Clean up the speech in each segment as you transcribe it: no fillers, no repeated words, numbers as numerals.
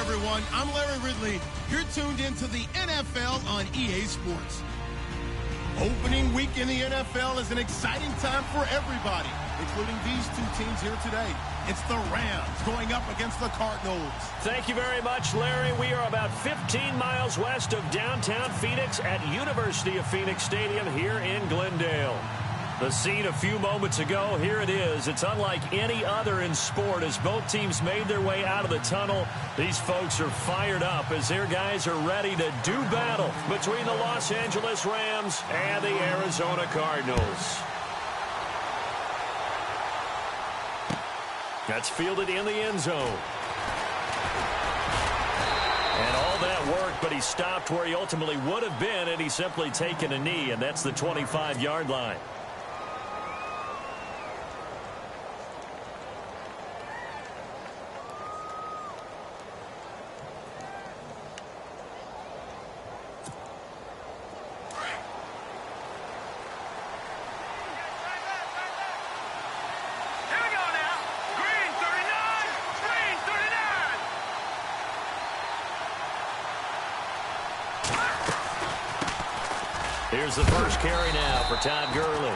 everyone. I'm Larry Ridley. You're tuned into the NFL on EA Sports. Opening week in the NFL is an exciting time for everybody, including these two teams here today. It's the Rams going up against the Cardinals. Thank you very much, Larry. We are about 15 miles west of downtown Phoenix at University of Phoenix Stadium here in Glendale. The scene a few moments ago, here it is. It's unlike any other in sport as both teams made their way out of the tunnel. These folks are fired up as their guys are ready to do battle between the Los Angeles Rams and the Arizona Cardinals. That's fielded in the end zone. And all that work, but he stopped where he ultimately would have been, and he's simply taken a knee, and that's the 25-yard line. Here's the first carry now for Todd Gurley.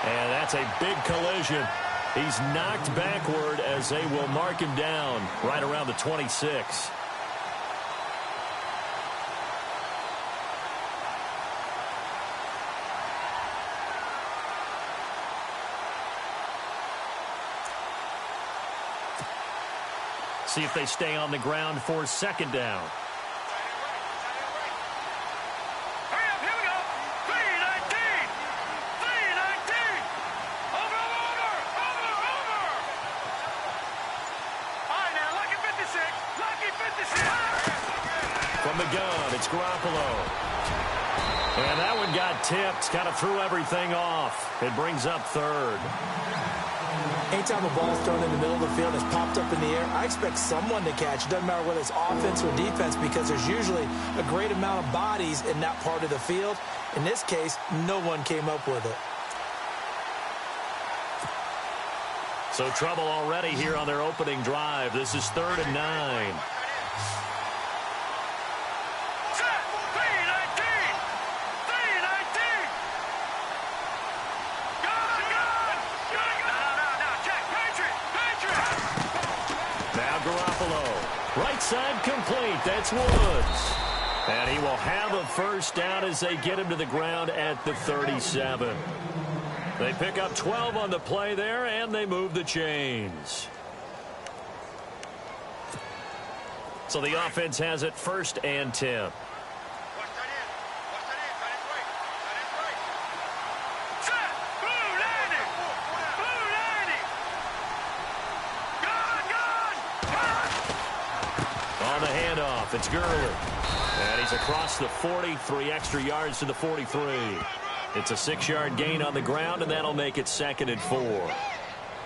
And that's a big collision. He's knocked backward as they will mark him down right around the 26. See if they stay on the ground for second down. From the gun, it's Garoppolo. And that one got tipped, kind of threw everything off. It brings up third. Anytime a ball's thrown in the middle of the field and it's popped up in the air, I expect someone to catch. It doesn't matter whether it's offense or defense because there's usually a great amount of bodies in that part of the field. In this case, no one came up with it. So trouble already here on their opening drive. This is 3rd and 9. Right side complete. That's Woods. And he will have a first down as they get him to the ground at the 37. They pick up 12 on the play there, and they move the chains. So the offense has it 1st and 10. It's Gurley. And he's across the 40, 3 extra yards to the 43. It's a 6-yard gain on the ground, and that'll make it 2nd and 4.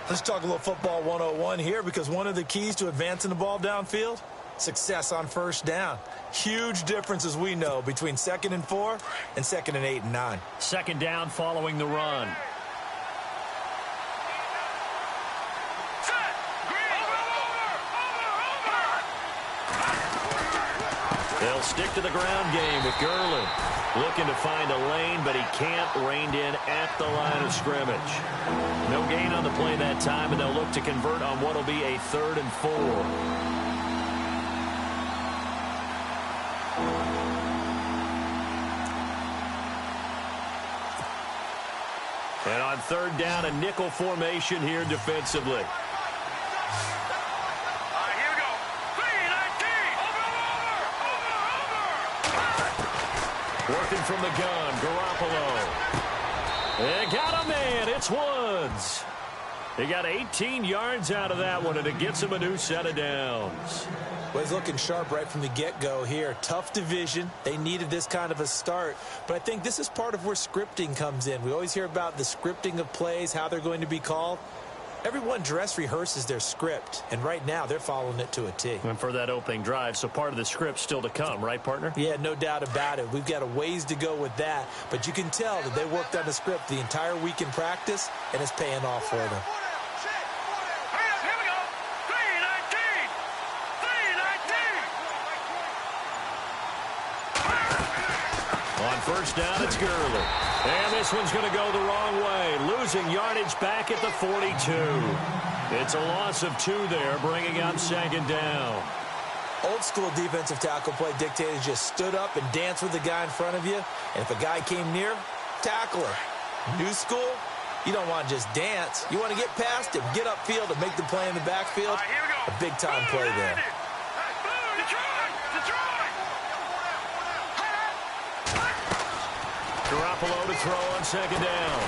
Let's talk a little football 101 here because one of the keys to advancing the ball downfield, success on first down. Huge difference, as we know, between 2nd and 4 and 2nd and 8 and 9. Second down following the run. They'll stick to the ground game with Gurley. Looking to find a lane, but he can't. Reined in at the line of scrimmage. No gain on the play that time, and they'll look to convert on what will be a 3rd and 4. And on 3rd down, a nickel formation here defensively. Working from the gun, Garoppolo. They got a man. It's Woods. He got 18 yards out of that one, and it gets him a new set of downs. Well, he's looking sharp right from the get-go here. Tough division. They needed this kind of a start. But I think this is part of where scripting comes in. We always hear about the scripting of plays, how they're going to be called. Everyone dress rehearses their script, and right now they're following it to a T. And for that opening drive, so part of the script still to come, right, partner? Yeah, no doubt about it. We've got a ways to go with that, but you can tell that they worked on the script the entire week in practice, and it's paying off for them. On first down, it's Gurley. And this one's going to go the wrong way. Losing yardage back at the 42. It's a loss of 2 there, bringing up second down. Old school defensive tackle play dictated just stood up and danced with the guy in front of you. And if a guy came near, tackle her. New school, you don't want to just dance. You want to get past him, get upfield, and make the play in the backfield. A big-time play there. Garoppolo to throw on second down.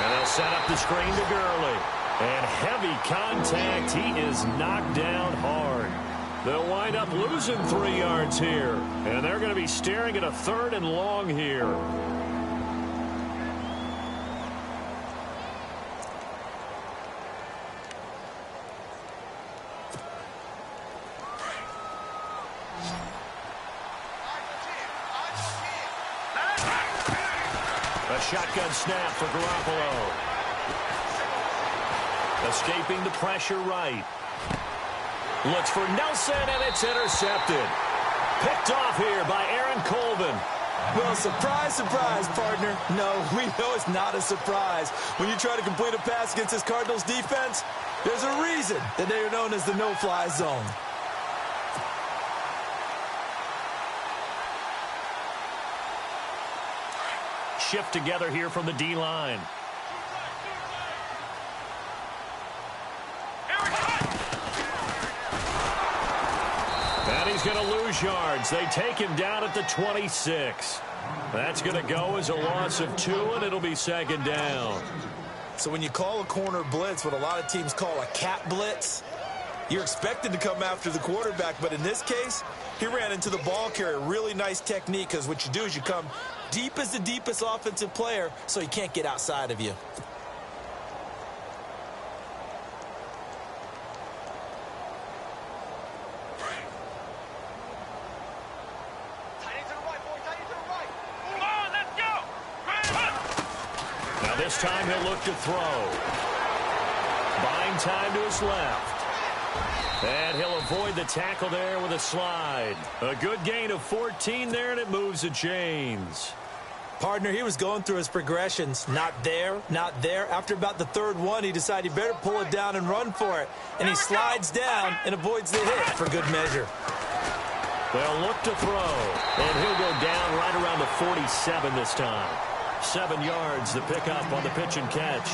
And they'll set up the screen to Gurley. And heavy contact. He is knocked down hard. They'll wind up losing 3 yards here. And they're going to be staring at a 3rd and long here. A shotgun snap for Garoppolo. Escaping the pressure right. Looks for Nelson, and it's intercepted. Picked off here by Aaron Colvin. Well, surprise, surprise, partner. No, we know it's not a surprise. When you try to complete a pass against this Cardinals defense, there's a reason that they are known as the no-fly zone. Shift together here from the D-line. And he's going to lose yards. They take him down at the 26. That's going to go as a loss of 2, and it'll be second down. So when you call a corner blitz, what a lot of teams call a cat blitz, you're expected to come after the quarterback. But in this case, he ran into the ball carrier. Really nice technique, because what you do is you come deep as the deepest offensive player so he can't get outside of you. This time he'll look to throw. Buying time to his left. And he'll avoid the tackle there with a slide. A good gain of 14 there, and it moves the chains. Partner, he was going through his progressions. Not there, not there. After about the 3rd one, he decided he better pull it down and run for it. And he slides down and avoids the hit for good measure. They'll look to throw. And he'll go down right around the 47 this time. 7 yards to pick up on the pitch and catch.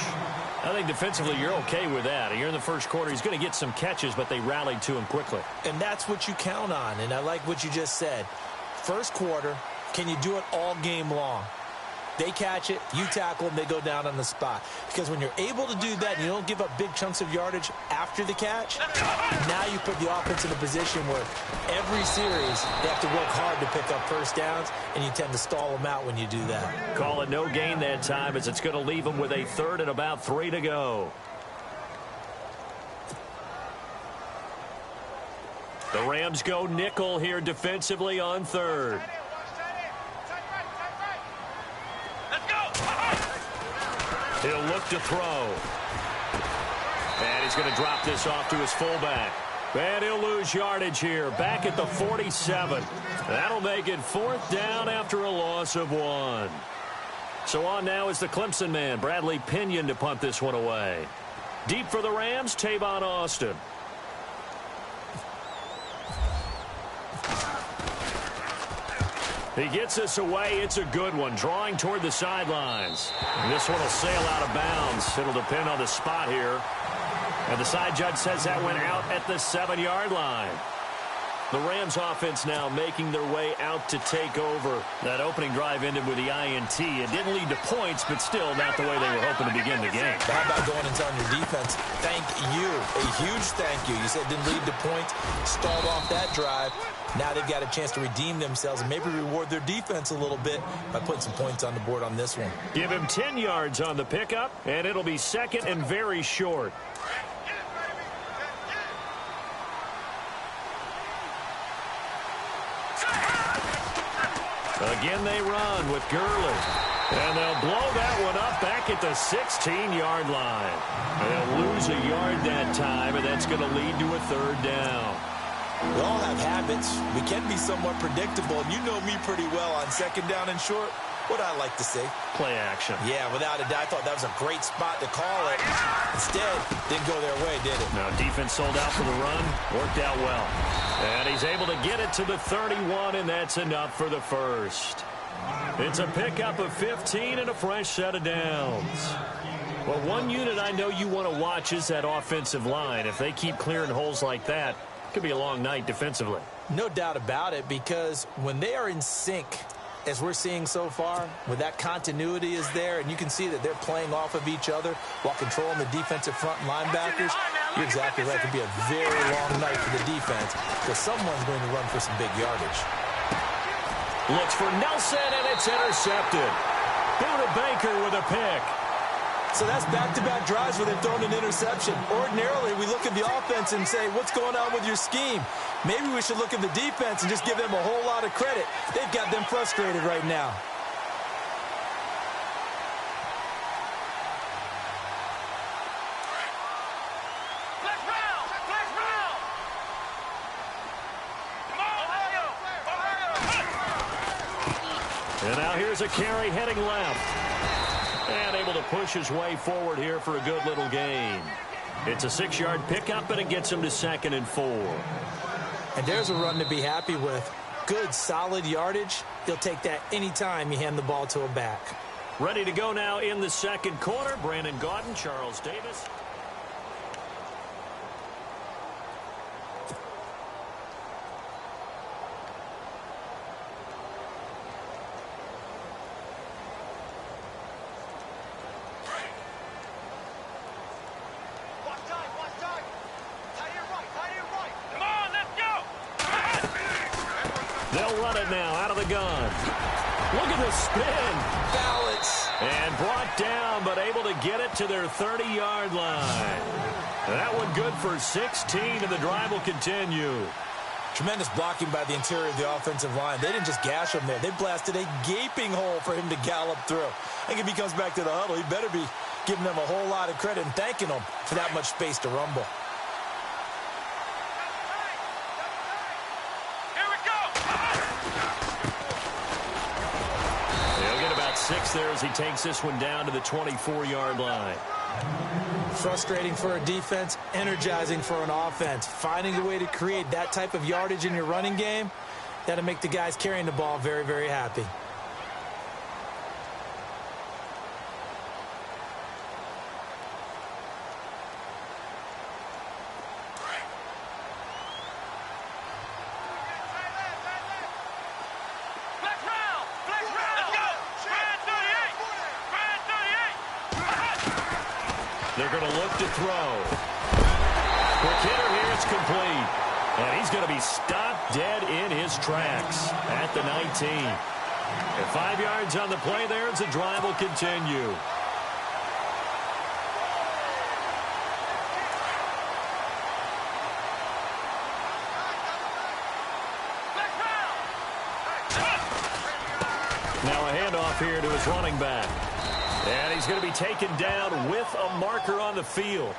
I think defensively you're okay with that. Here in the first quarter, he's going to get some catches, but they rallied to him quickly. And that's what you count on, and I like what you just said. First quarter, can you do it all game long? They catch it, you tackle them, they go down on the spot. Because when you're able to do that and you don't give up big chunks of yardage after the catch, now you put the offense in a position where every series they have to work hard to pick up first downs, and you tend to stall them out when you do that. Call it no gain that time, as it's going to leave them with a 3rd and about 3 to go. The Rams go nickel here defensively on 3rd. He'll look to throw. And he's going to drop this off to his fullback. And he'll lose yardage here, back at the 47. That'll make it 4th down after a loss of 1. So on now is the Clemson man, Bradley Pinion, to punt this one away. Deep for the Rams, Tavon Austin. He gets this away. It's a good one, drawing toward the sidelines. And this one will sail out of bounds. It'll depend on the spot here. And the side judge says that went out at the 7-yard line. The Rams offense now making their way out to take over. That opening drive ended with the INT. It didn't lead to points, but still not the way they were hoping to begin the game. How about going and telling your defense, thank you, a huge thank you. You said it didn't lead to points, stalled off that drive. Now they've got a chance to redeem themselves and maybe reward their defense a little bit by putting some points on the board on this one. Give him 10 yards on the pickup, and it'll be 2nd and very short. Again they run with Gurley. And they'll blow that one up back at the 16-yard line. They'll lose a yard that time, and that's going to lead to a 3rd down. We all have habits. We can be somewhat predictable, and you know me pretty well on second down and short. What I like to say? Play action. Yeah, without a doubt. I thought that was a great spot to call it. Instead, didn't go their way, did it? No, defense sold out for the run. Worked out well. And he's able to get it to the 31, and that's enough for the first. It's a pickup of 15 and a fresh set of downs. Well, one unit I know you want to watch is that offensive line. If they keep clearing holes like that, it could be a long night defensively. No doubt about it, because when they are in sync, as we're seeing so far, when that continuity is there, and you can see that they're playing off of each other while controlling the defensive front and linebackers, you're exactly right. It could be a very long night for the defense because someone's going to run for some big yardage. Looks for Nelson, and it's intercepted. Buda Baker with a pick. So that's back-to-back drives where they've thrown an interception. Ordinarily, we look at the offense and say, what's going on with your scheme? Maybe we should look at the defense and just give them a whole lot of credit. They've got them frustrated right now. And now here's a carry heading left. And able to push his way forward here for a good little gain. It's a 6-yard pickup, and it gets him to 2nd and 4. And there's a run to be happy with. Good, solid yardage. He'll take that anytime you hand the ball to a back. Ready to go now in the second quarter. Brandon Gaudin, Charles Davis. They'll run it now out of the gun. Look at the spin. Balance. And brought down, but able to get it to their 30-yard line. That one good for 16, and the drive will continue. Tremendous blocking by the interior of the offensive line. They didn't just gash him there. They blasted a gaping hole for him to gallop through. I think if he comes back to the huddle, he better be giving them a whole lot of credit and thanking them for that much space to rumble. Six there as he takes this one down to the 24-yard line. Frustrating for a defense, energizing for an offense. Finding a way to create that type of yardage in your running game, that'll make the guys carrying the ball very, very happy. They're going to look to throw. Quick hitter here, it's complete. And he's going to be stopped dead in his tracks at the 19. And 5 yards on the play there as the drive will continue. Now a handoff here to his running back. And he's going to be taken down with a marker on the field.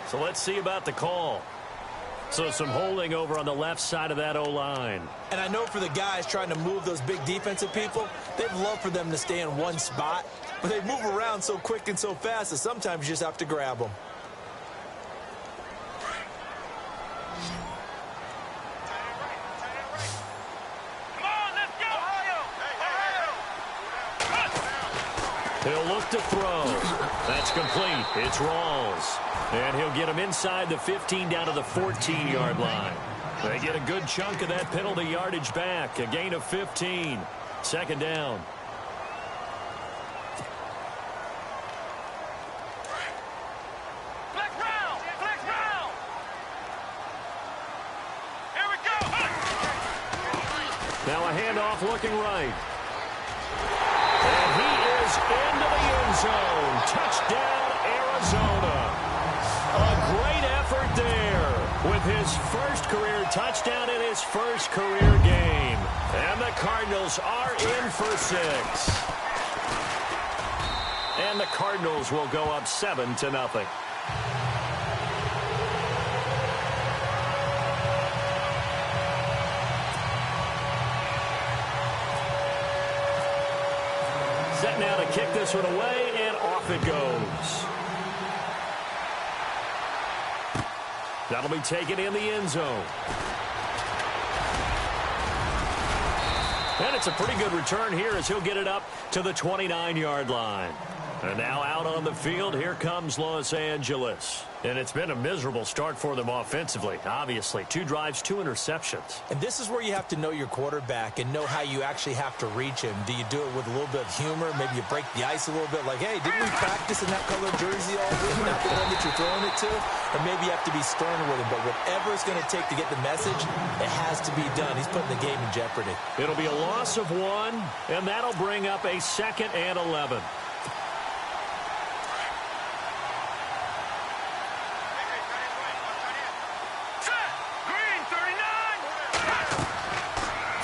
So let's see about the call. So some holding over on the left side of that O-line. And I know for the guys trying to move those big defensive people, they'd love for them to stay in one spot. But they move around so quick and so fast that sometimes you just have to grab them. He'll look to throw. That's complete. It's Rawls. And he'll get him inside the 15 down to the 14-yard line. They get a good chunk of that penalty yardage back. A gain of 15. Second down. Now a handoff looking right. And he is into the end zone. Touchdown, Arizona. A great effort there with his first career touchdown in his first career game. And the Cardinals are in for 6. And the Cardinals will go up 7-0. Set now to kick this one away, and off it goes. That'll be taken in the end zone. And it's a pretty good return here as he'll get it up to the 29-yard line. And now out on the field, here comes Los Angeles. And it's been a miserable start for them offensively, obviously. 2 drives, 2 interceptions. And this is where you have to know your quarterback and know how you actually have to reach him. Do you do it with a little bit of humor? Maybe you break the ice a little bit like, hey, didn't we practice in that color jersey all week? Not the one that you're throwing it to? Or maybe you have to be sterner with him. But whatever it's going to take to get the message, it has to be done. He's putting the game in jeopardy. It'll be a loss of 1, and that'll bring up a 2nd and 11.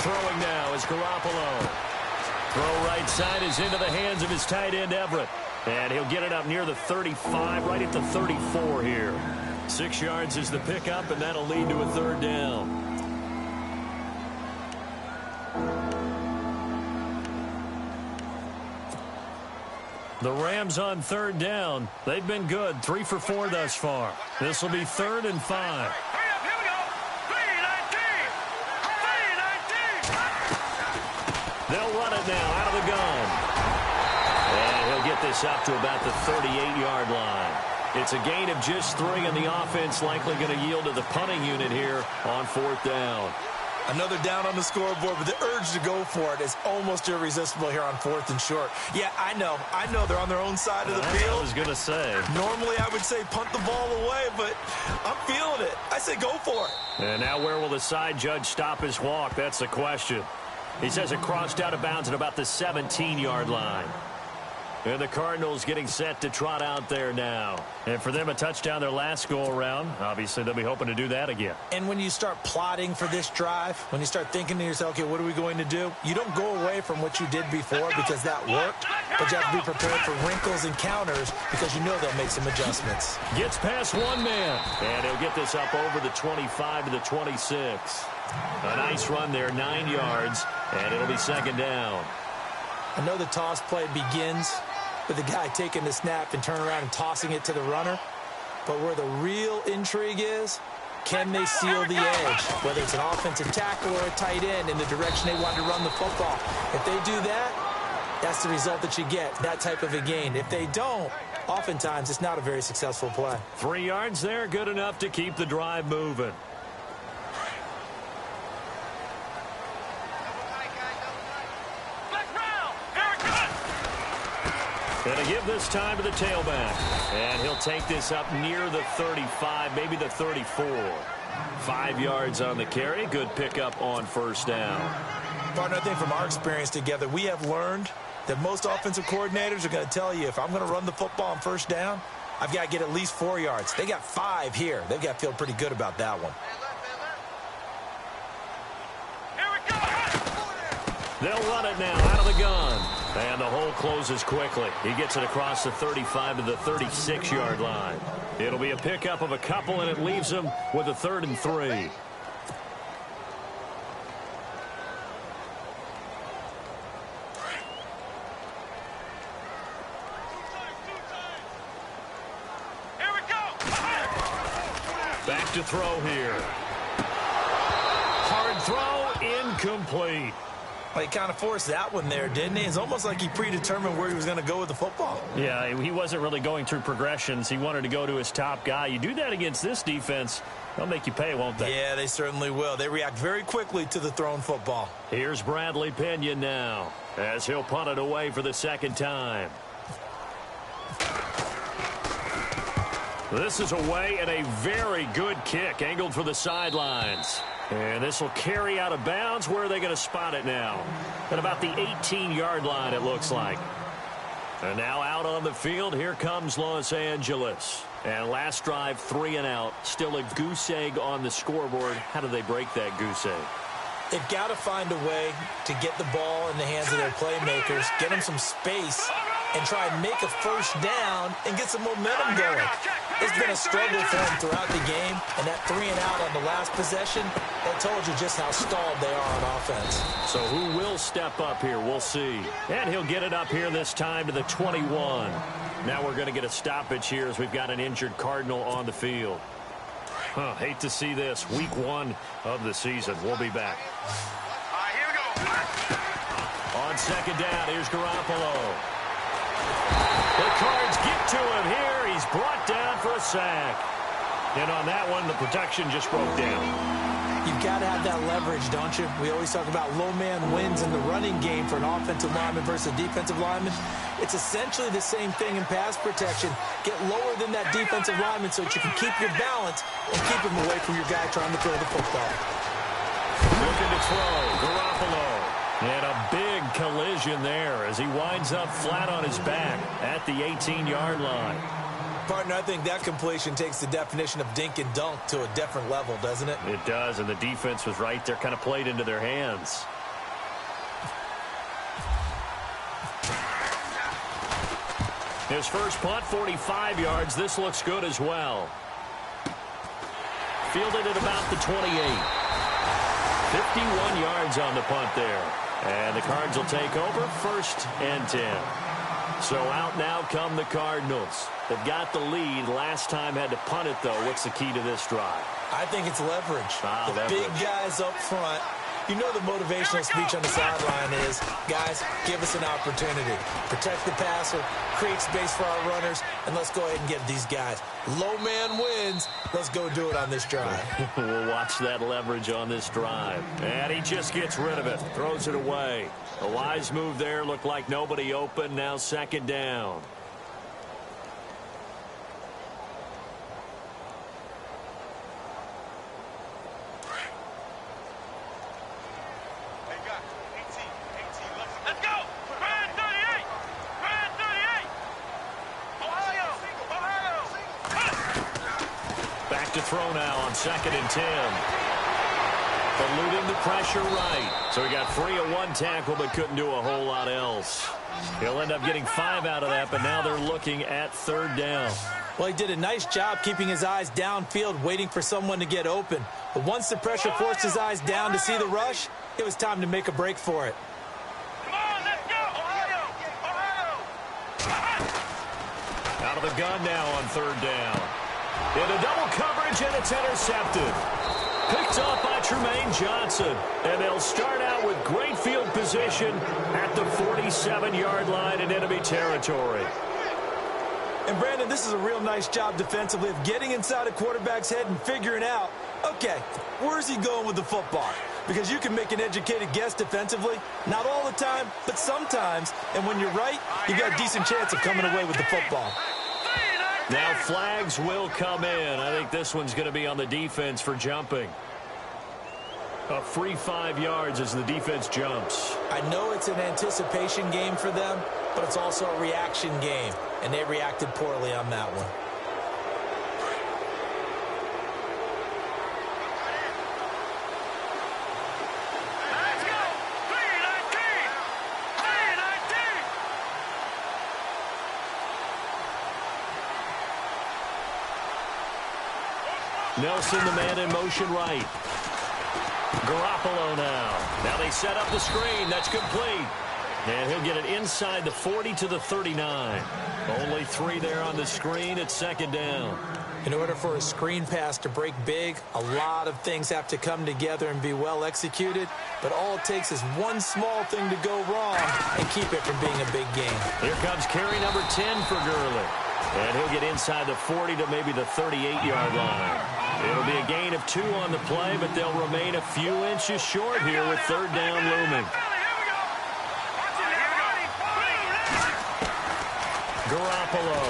Throwing now is Garoppolo. Throw right side is into the hands of his tight end, Everett. And he'll get it up near the 35, right at the 34 here. 6 yards is the pickup, and that'll lead to a 3rd down. The Rams on 3rd down. They've been good, 3 for 4 thus far. This will be 3rd and 5. They'll run it now out of the gun. And he'll get this up to about the 38-yard line. It's a gain of just 3, and the offense likely going to yield to the punting unit here on 4th down. Another down on the scoreboard, but the urge to go for it is almost irresistible here on 4th and short. Yeah, I know they're on their own side of the field. I was going to say. Normally I would say punt the ball away, but I'm feeling it. I say go for it. And now where will the side judge stop his walk? That's the question. He says it crossed out of bounds at about the 17-yard line. And the Cardinals getting set to trot out there now. And for them, a touchdown their last go-around. Obviously, they'll be hoping to do that again. And when you start plotting for this drive, when you start thinking to yourself, okay, what are we going to do? You don't go away from what you did before because that worked. But you have to be prepared for wrinkles and counters because you know they'll make some adjustments. Gets past one man. And he'll get this up over the 25 to the 26. A nice run there, 9 yards. And it'll be 2nd down. I know the toss play begins with the guy taking the snap and turn around and tossing it to the runner. But where the real intrigue is, can they seal the edge? Whether it's an offensive tackle or a tight end in the direction they want to run the football. If they do that, that's the result that you get, that type of a gain. If they don't, oftentimes it's not a very successful play. 3 yards there, good enough to keep the drive moving. Going to give this time to the tailback. And he'll take this up near the 35, maybe the 34. 5 yards on the carry. Good pickup on 1st down. Partner, I think from our experience together, we have learned that most offensive coordinators are going to tell you, if I'm going to run the football on 1st down, I've got to get at least 4 yards. They got 5 here. They've got to feel pretty good about that one. They'll run it now out of the gun. And the hole closes quickly. He gets it across the 35 to the 36-yard line. It'll be a pickup of a couple, and it leaves him with a 3rd and 3. Back to throw here. Hard throw, incomplete. Well, he kind of forced that one there, didn't he? It's almost like he predetermined where he was going to go with the football. Yeah, he wasn't really going through progressions. He wanted to go to his top guy. You do that against this defense, they'll make you pay, won't they? Yeah, they certainly will. They react very quickly to the thrown football. Here's Bradley Pinion now, as he'll punt it away for the 2nd time. This is away, and a very good kick, angled for the sidelines. And this will carry out of bounds. Where are they going to spot it now? At about the 18-yard line, it looks like. And now out on the field, here comes Los Angeles. And last drive, 3 and out. Still a goose egg on the scoreboard. How do they break that goose egg? They've got to find a way to get the ball in the hands of their playmakers, get them some space, and try and make a 1st down and get some momentum going. It's been a struggle for him throughout the game, and that 3 and out on the last possession, that told you just how stalled they are on offense. So who will step up here? We'll see. And he'll get it up here this time to the 21. Now we're going to get a stoppage here as we've got an injured Cardinal on the field. Hate to see this. Week 1 of the season. We'll be back. Here we go. On second down, here's Garoppolo. The Cards get to him here. He's brought down for a sack. And on that one, the protection just broke down. You've got to have that leverage, don't you? We always talk about low man wins in the running game for an offensive lineman versus a defensive lineman. It's essentially the same thing in pass protection. Get lower than that defensive lineman so that you can keep your balance and keep him away from your guy trying to throw the football. Looking to throw, Garoppolo. And a big collision there as he winds up flat on his back at the 18-yard line. Partner, I think that completion takes the definition of dink and dunk to a different level, doesn't it? It does, and the defense was right there, kind of played into their hands. His first punt, 45 yards. This looks good as well. Fielded at about the 28. 51 yards on the punt there. And the Cards will take over, 1st and 10. So out now come the Cardinals. They've got the lead. Last time had to punt it, though. What's the key to this drive? I think it's leverage. Leverage. Big guys up front. You know the motivational speech on the sideline is, guys, give us an opportunity. Protect the passer, create space for our runners, and let's go ahead and get these guys. Low man wins. Let's go do it on this drive. We'll watch that leverage on this drive. And he just gets rid of it, throws it away. A wise move there. Looked like nobody open. Now 2nd down. Let's go! Brand 38! Brand 38! Ohio! Back to throw now on 2nd and 10. Eluding the pressure right. So he got free of 1 tackle but couldn't do a whole lot else. He'll end up getting 5 out of that, but now they're looking at 3rd down. Well, he did a nice job keeping his eyes downfield, waiting for someone to get open. But once the pressure forced his eyes down to see the rush, it was time to make a break for it. Come on, let's go! Ohio! Out of the gun now on 3rd down. Into double coverage, and it's intercepted. Picked off by Tremaine Johnson. And they'll start out with great field position at the 47-yard line in enemy territory. And, Brandon, this is a real nice job defensively of getting inside a quarterback's head and figuring out, okay, where's he going with the football? Because you can make an educated guess defensively. Not all the time, but sometimes. And when you're right, you got a decent chance of coming away with the football. Now flags will come in. I think this one's going to be on the defense for jumping. A free 5 yards as the defense jumps. I know it's an anticipation game for them, but it's also a reaction game, and they reacted poorly on that one. Let's go! 3-19! 3-19! Nelson, the man in motion right. Garoppolo now. Now they set up the screen. That's complete. And he'll get it inside the 40 to the 39. Only 3 there on the screen at 2nd down. In order for a screen pass to break big, a lot of things have to come together and be well executed. But all it takes is one small thing to go wrong and keep it from being a big game. Here comes carry number 10 for Gurley. And he'll get inside the 40 to maybe the 38-yard line. It'll be a gain of 2 on the play, but they'll remain a few inches short here with 3rd down looming. Garoppolo.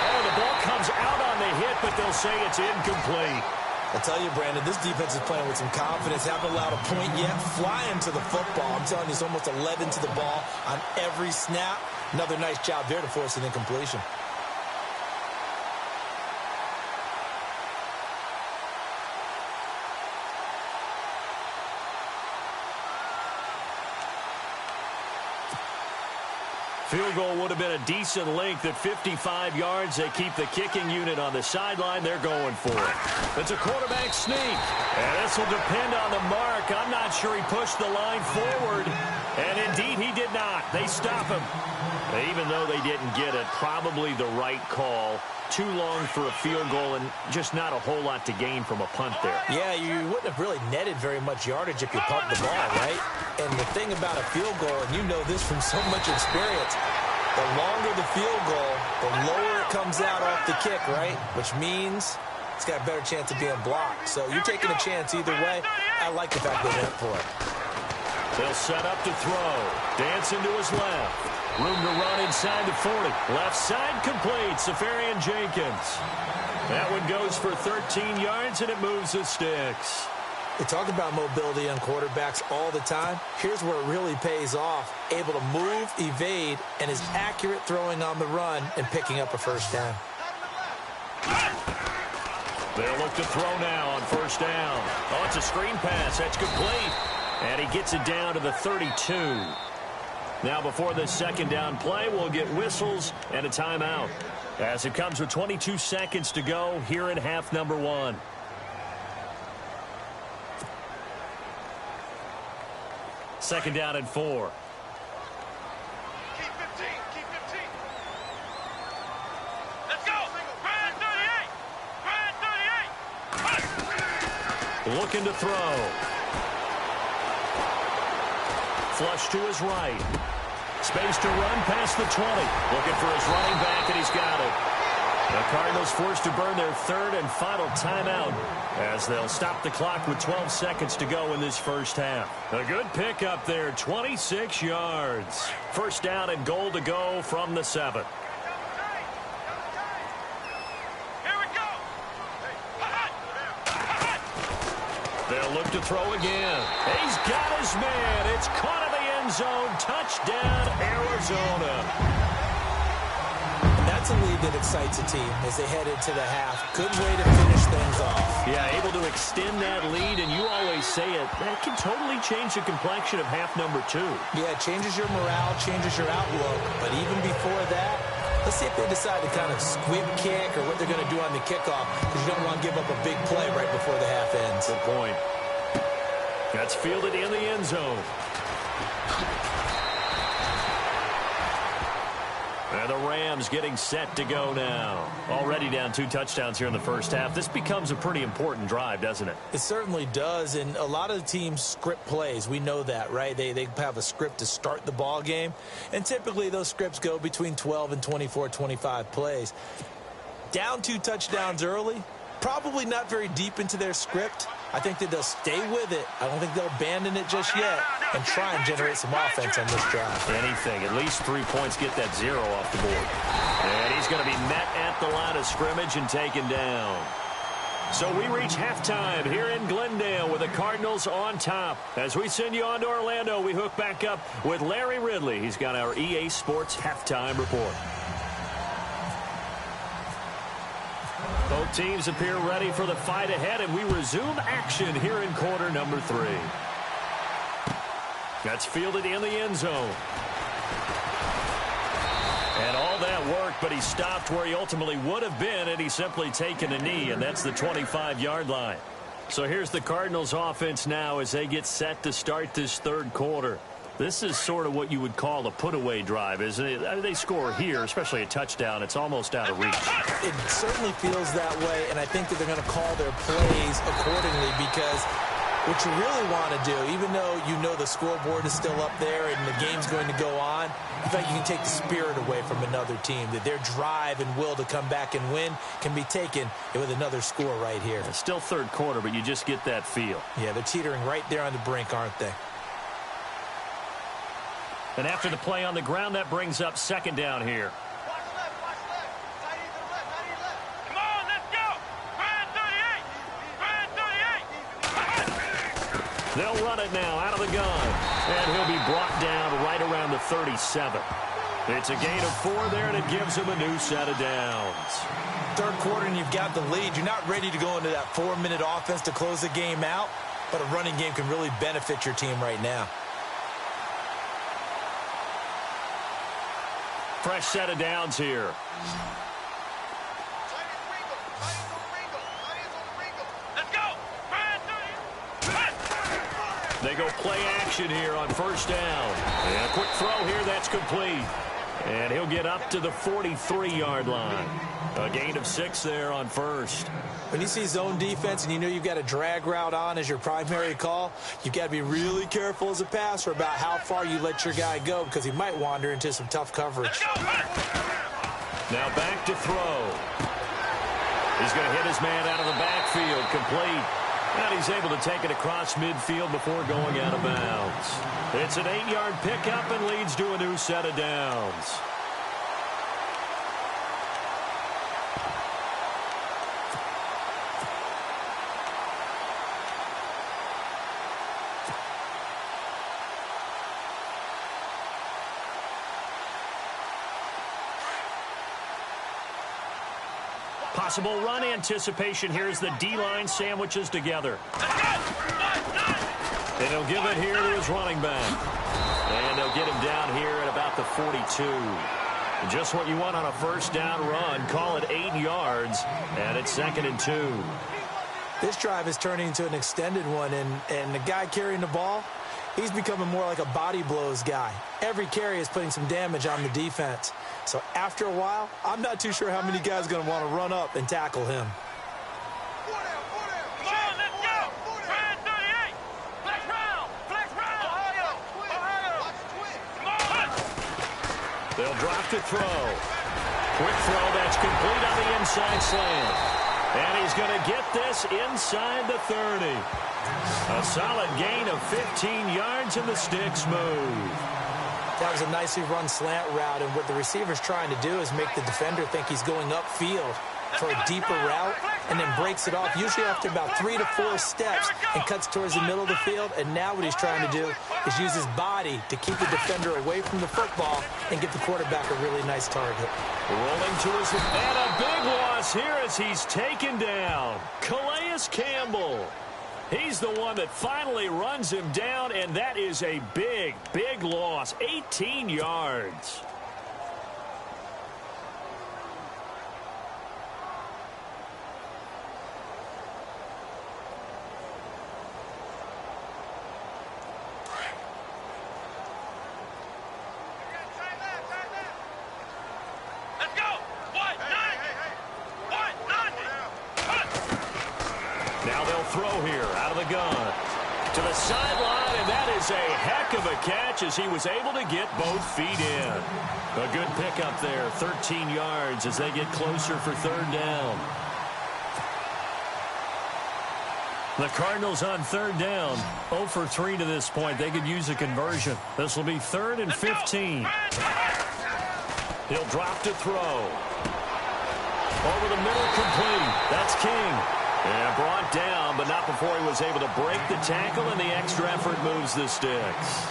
Oh, the ball comes out on the hit, but they'll say it's incomplete. I'll tell you, Brandon, this defense is playing with some confidence. Haven't allowed a point yet. Flying to the football. I'm telling you, it's almost 11 to the ball on every snap. Another nice job there to force an incompletion. Field goal would have been a decent length at 55 yards. They keep the kicking unit on the sideline. They're going for it. It's a quarterback sneak. And this will depend on the mark. I'm not sure he pushed the line forward. And indeed, he did not. They stop him. Even though they didn't get it, probably the right call. Too long for a field goal and just not a whole lot to gain from a punt there. Yeah, you wouldn't have really netted very much yardage if you pumped the ball, right? And the thing about a field goal, and you know this from so much experience, the longer the field goal, the lower it comes out off the kick, right? Which means it's got a better chance of being blocked. So you're taking a chance either way. I like the fact they went for it. They'll set up to throw. Dancing to his left. Room to run inside the 40. Left side complete. Safarian Jenkins. That one goes for 13 yards, and it moves the sticks. They talk about mobility on quarterbacks all the time. Here's where it really pays off. Able to move, evade, and is accurate throwing on the run and picking up a first down. They'll look to throw now on first down. Oh, it's a screen pass. That's complete. And he gets it down to the 32. Now, before this second down play, we'll get whistles and a timeout, as it comes with 22 seconds to go here in half number 1. Second down and 4. Keep 15. Keep 15. Let's go. Brand 38. Brand 38. Looking to throw. Flush to his right. Space to run past the 20. Looking for his running back, and he's got it. The Cardinals forced to burn their third and final timeout, as they'll stop the clock with 12 seconds to go in this first half. A good pickup there, 26 yards. First down and goal to go from the 7. Here we go. They'll look to throw again. He's got his man. It's caught in the end zone. Touchdown, Arizona. That's a lead that excites a team as they head into the half. Good way to finish things off. Yeah, able to extend that lead, and you always say it, that can totally change the complexion of half number 2. Yeah, it changes your morale, changes your outlook. But even before that, let's see if they decide to kind of squib kick or what they're going to do on the kickoff, because you don't want to give up a big play right before the half ends. Good point. That's fielded in the end zone. And the Rams getting set to go now. Already down 2 touchdowns here in the first half. This becomes a pretty important drive, doesn't it? It certainly does, and a lot of the teams script plays. We know that, right? They have a script to start the ball game, and typically those scripts go between 12 and 24, 25 plays. Down 2 touchdowns early, probably not very deep into their script. I think that they'll stay with it. I don't think they'll abandon it just yet and try and generate some offense on this drive. Anything. At least 3 points, get that 0 off the board. And he's going to be met at the line of scrimmage and taken down. So we reach halftime here in Glendale with the Cardinals on top. As we send you on to Orlando, we hook back up with Larry Ridley. He's got our EA Sports halftime report. Both teams appear ready for the fight ahead, and we resume action here in quarter number 3. That's fielded in the end zone. And all that work, but he stopped where he ultimately would have been, and he's simply taken a knee, and that's the 25-yard line. So here's the Cardinals offense now as they get set to start this third quarter. This is sort of what you would call a put-away drive, isn't it? I mean, they score here, especially a touchdown. It's almost out of reach. It certainly feels that way, and I think that they're going to call their plays accordingly, because what you really want to do, even though you know the scoreboard is still up there and the game's going to go on, in fact, you can take the spirit away from another team, that their drive and will to come back and win can be taken with another score right here. It's still third quarter, but you just get that feel. Yeah, they're teetering right there on the brink, aren't they? And after the play on the ground, that brings up second down here. Watch left. Tight end to the left. Come on, let's go. Brand 38. They'll run it now out of the gun. And he'll be brought down right around the 37. It's a gain of 4 there, and it gives him a new set of downs. Third quarter, and you've got the lead. You're not ready to go into that 4-minute offense to close the game out, but a running game can really benefit your team right now. Fresh set of downs here. Let's go. They go play action here on first down. And a quick throw here, that's complete. And he'll get up to the 43-yard line. A gain of 6 there on first. When you see zone defense and you know you've got a drag route on as your primary call, you've got to be really careful as a passer about how far you let your guy go because he might wander into some tough coverage. Now back to throw. He's going to hit his man out of the backfield, complete. And he's able to take it across midfield before going out of bounds. It's an 8-yard pickup and leads to a new set of downs. Possible run anticipation here as the D-line sandwiches together. And he'll give it here to his running back. And they'll get him down here at about the 42. Just what you want on a first down run. Call it 8 yards, and it's 2nd and 2. This drive is turning into an extended one, and the guy carrying the ball, he's becoming more like a body blows guy. Every carry is putting some damage on the defense. So after a while, I'm not too sure how many guys are going to want to run up and tackle him. Come on, let's go. Brand 38. Flex round. Ohio. Come on. They'll drop to throw. Quick throw that's complete on the inside slant. And he's going to get this inside the 30. A solid gain of 15 yards and the sticks move. That was a nicely run slant route, and what the receiver's trying to do is make the defender think he's going upfield for a deeper route and then breaks it off, usually after about 3 to 4 steps, and cuts towards the middle of the field. And now what he's trying to do is use his body to keep the defender away from the football and give the quarterback a really nice target. Rolling to his and a big loss here as he's taken down. Calais Campbell. He's the one that finally runs him down, and that is a big, big loss. 18 yards. Let's go. Now they'll throw here out of the gun to the sideline, and that is a heck of a catch as he was able to get both feet in. A good pickup there, 13 yards as they get closer for 3rd down. The Cardinals on 3rd down, 0 for 3 to this point. They could use a conversion. This will be 3rd and 15. He'll drop to throw. Over the middle, complete. That's King. And brought down, but not before he was able to break the tackle, and the extra effort moves the sticks.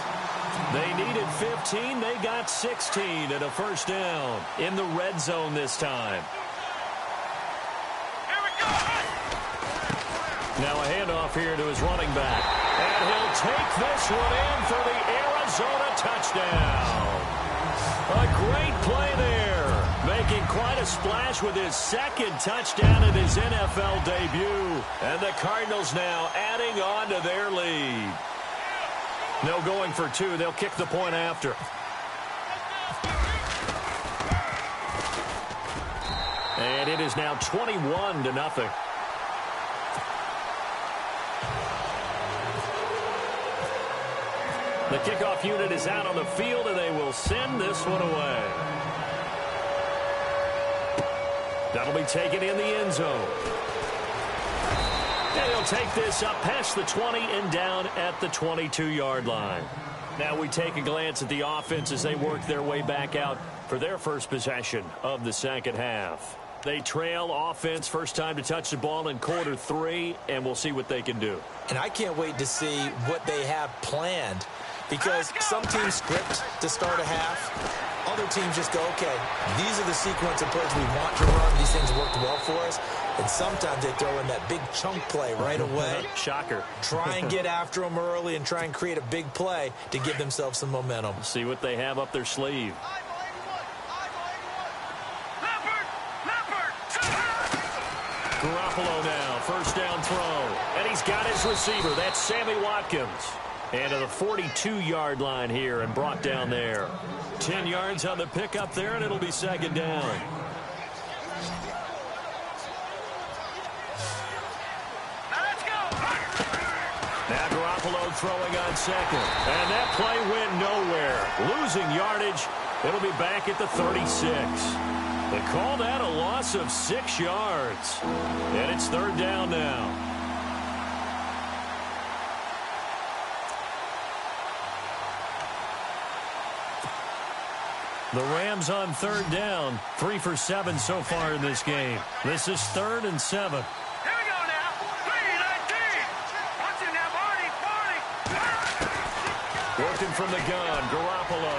They needed 15. They got 16 and a first down in the red zone this time. Here we go. Now a handoff here to his running back. And he'll take this one in for the Arizona touchdown. A great play there. Making quite a splash with his 2nd touchdown in his NFL debut. And the Cardinals now adding on to their lead. No going for 2. They'll kick the point after. And it is now 21-0. The kickoff unit is out on the field, and they will send this one away. That'll be taken in the end zone. And he'll take this up past the 20 and down at the 22-yard line. Now we take a glance at the offense as they work their way back out for their first possession of the second half. They trail offense, first time to touch the ball in quarter 3, and we'll see what they can do. And I can't wait to see what they have planned, because some teams script to start a half. Other teams just go, okay, these are the sequence of plays we want to run. These things worked well for us. And sometimes they throw in that big chunk play right away. Shocker. Try and get after them early and try and create a big play to give themselves some momentum. See what they have up their sleeve. his receiver. That's Sammy Watkins. And to the 42-yard line here and brought down there. 10 yards on the pickup there, and it'll be second down. Now Garoppolo throwing on second. And that play went nowhere. Losing yardage. It'll be back at the 36. They call that a loss of 6 yards. And it's third down now. The Rams on third down. 3 for 7 so far in this game. This is 3rd and 7. Here we go now. 3-19. Watch it now, Marty. Working from the gun, Garoppolo.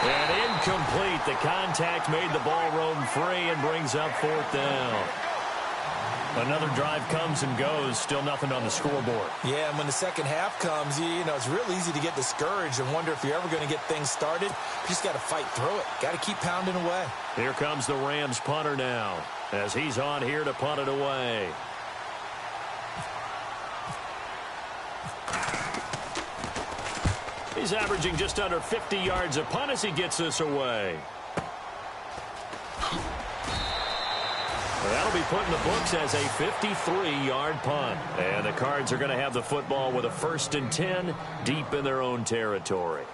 And incomplete. The contact made the ball roam free and brings up 4th down. Another drive comes and goes. Still nothing on the scoreboard. Yeah, and when the second half comes, you know, it's real easy to get discouraged and wonder if you're ever going to get things started. You just got to fight through it. Got to keep pounding away. Here comes the Rams punter now as he's on here to punt it away. He's averaging just under 50 yards a punt as he gets this away. That'll be put in the books as a 53-yard punt. And the Cards are going to have the football with a 1st and 10 deep in their own territory.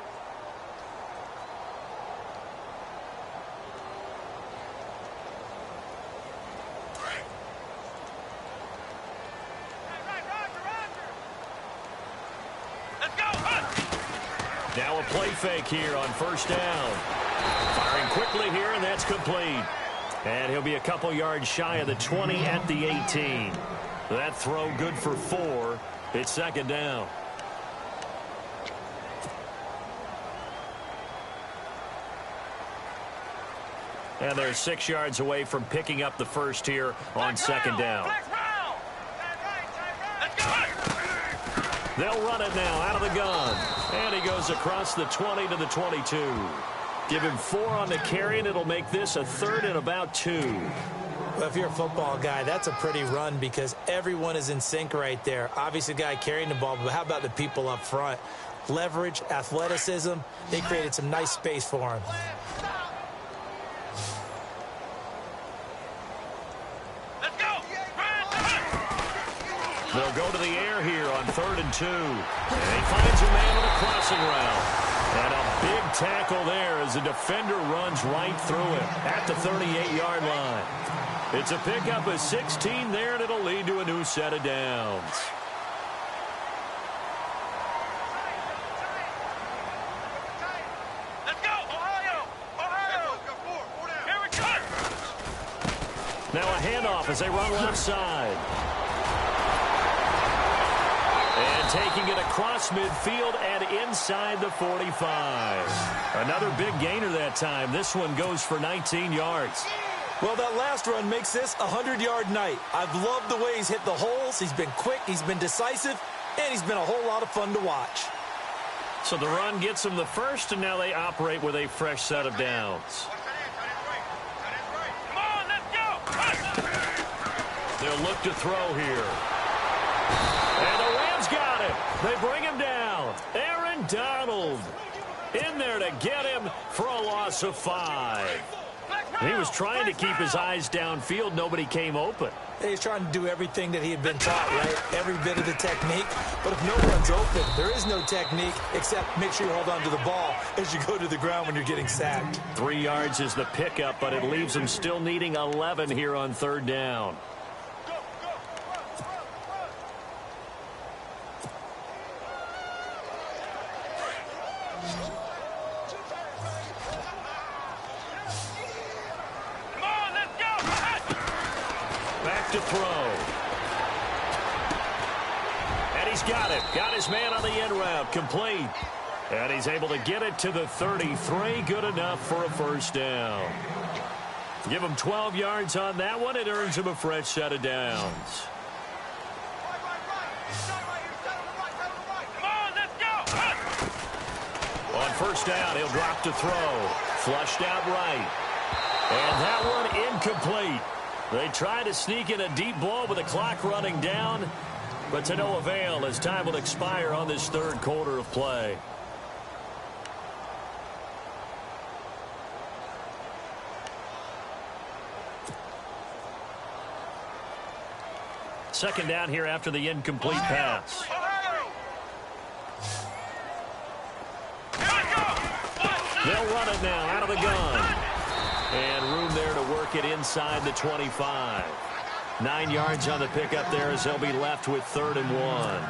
Let's go. Now a play fake here on 1st down. Firing quickly here, and that's complete. And he'll be a couple yards shy of the 20 at the 18. That throw good for 4. It's 2nd down. And they're 6 yards away from picking up the first here on 2nd down. They'll run it now out of the gun. And he goes across the 20 to the 22. Give him 4 on the carry, and it'll make this a 3rd and about 2. Well, if you're a football guy, that's a pretty run because everyone is in sync right there. Obviously, the guy carrying the ball, but how about the people up front? Leverage, athleticism, they created some nice space for him. Let's go. They'll go to the air here on 3rd and 2. And he finds a man on a crossing route. And a big tackle there as the defender runs right through him at the 38-yard line. It's a pickup of 16 there, and it'll lead to a new set of downs. Let's go. Ohio. Here we go. Now a handoff as they run left side. And taking it across midfield and inside the 45. Another big gainer that time. This one goes for 19 yards. Well, that last run makes this a 100-yard night. I've loved the way he's hit the holes. He's been quick, he's been decisive, and he's been a whole lot of fun to watch. So the run gets him the first, and now they operate with a fresh set of downs. Come on, let's go. They'll look to throw here. And the Rams got it. They bring him down. Aaron Donald in there to get him for a loss of 5. He was trying to keep his eyes downfield. Nobody came open. He's trying to do everything that he had been taught, right? Every bit of the technique. But if no one's open, there is no technique except make sure you hold on to the ball as you go to the ground when you're getting sacked. 3 yards is the pickup, but it leaves him still needing 11 here on 3rd down. To throw. And he's got it. Got his man on the end route. Complete. And he's able to get it to the 33. Good enough for a 1st down. Give him 12 yards on that one. It earns him a fresh set of downs. On 1st down, he'll drop to throw. Flushed out right. And that one incomplete. They try to sneak in a deep ball with the clock running down, but to no avail as time will expire on this third quarter of play. Second down here after the incomplete pass. They'll run it now out of the gun. And room there to work it inside the 25. 9 yards on the pickup there as they'll be left with 3rd and 1.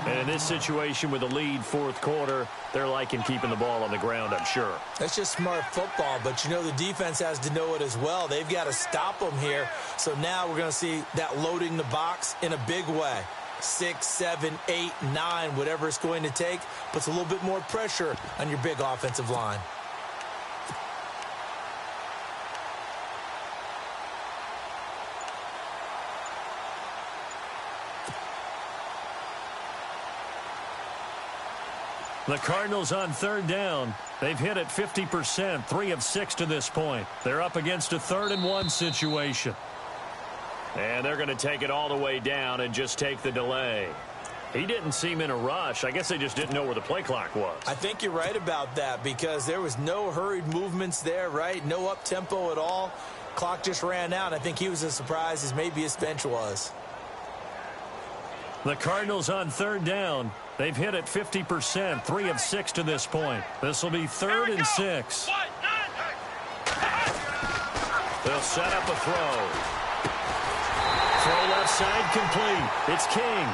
And in this situation with the lead fourth quarter, they're liking keeping the ball on the ground, I'm sure. That's just smart football, but you know the defense has to know it as well. They've got to stop them here. So now we're going to see that loading the box in a big way. 6, 7, 8, 9, whatever it's going to take, puts a little bit more pressure on your big offensive line. The Cardinals on 3rd down. They've hit it 50%, 3 of 6 to this point. They're up against a 3rd and 1 situation. And they're going to take it all the way down and just take the delay. He didn't seem in a rush. I guess they just didn't know where the play clock was. I think you're right about that because there was no hurried movements there, right? No up-tempo at all. Clock just ran out. I think he was as surprised as maybe his bench was. The Cardinals on 3rd down. They've hit it 50%, 3 of 6 to this point. This will be 3rd and 6. They'll set up a throw. Throw left side complete. It's King.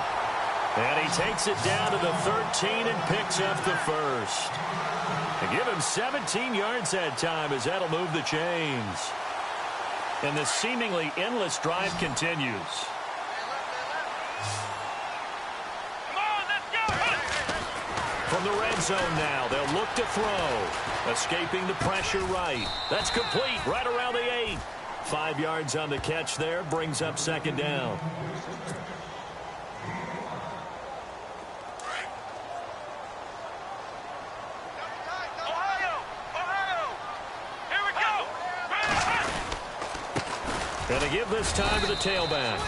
And he takes it down to the 13 and picks up the first. They give him 17 yards that time as that'll move the chains. And the seemingly endless drive continues. From the red zone now, they'll look to throw. Escaping the pressure right. That's complete right around the 8. 5 yards on the catch there, brings up 2nd down. Gonna give this time to the tailback.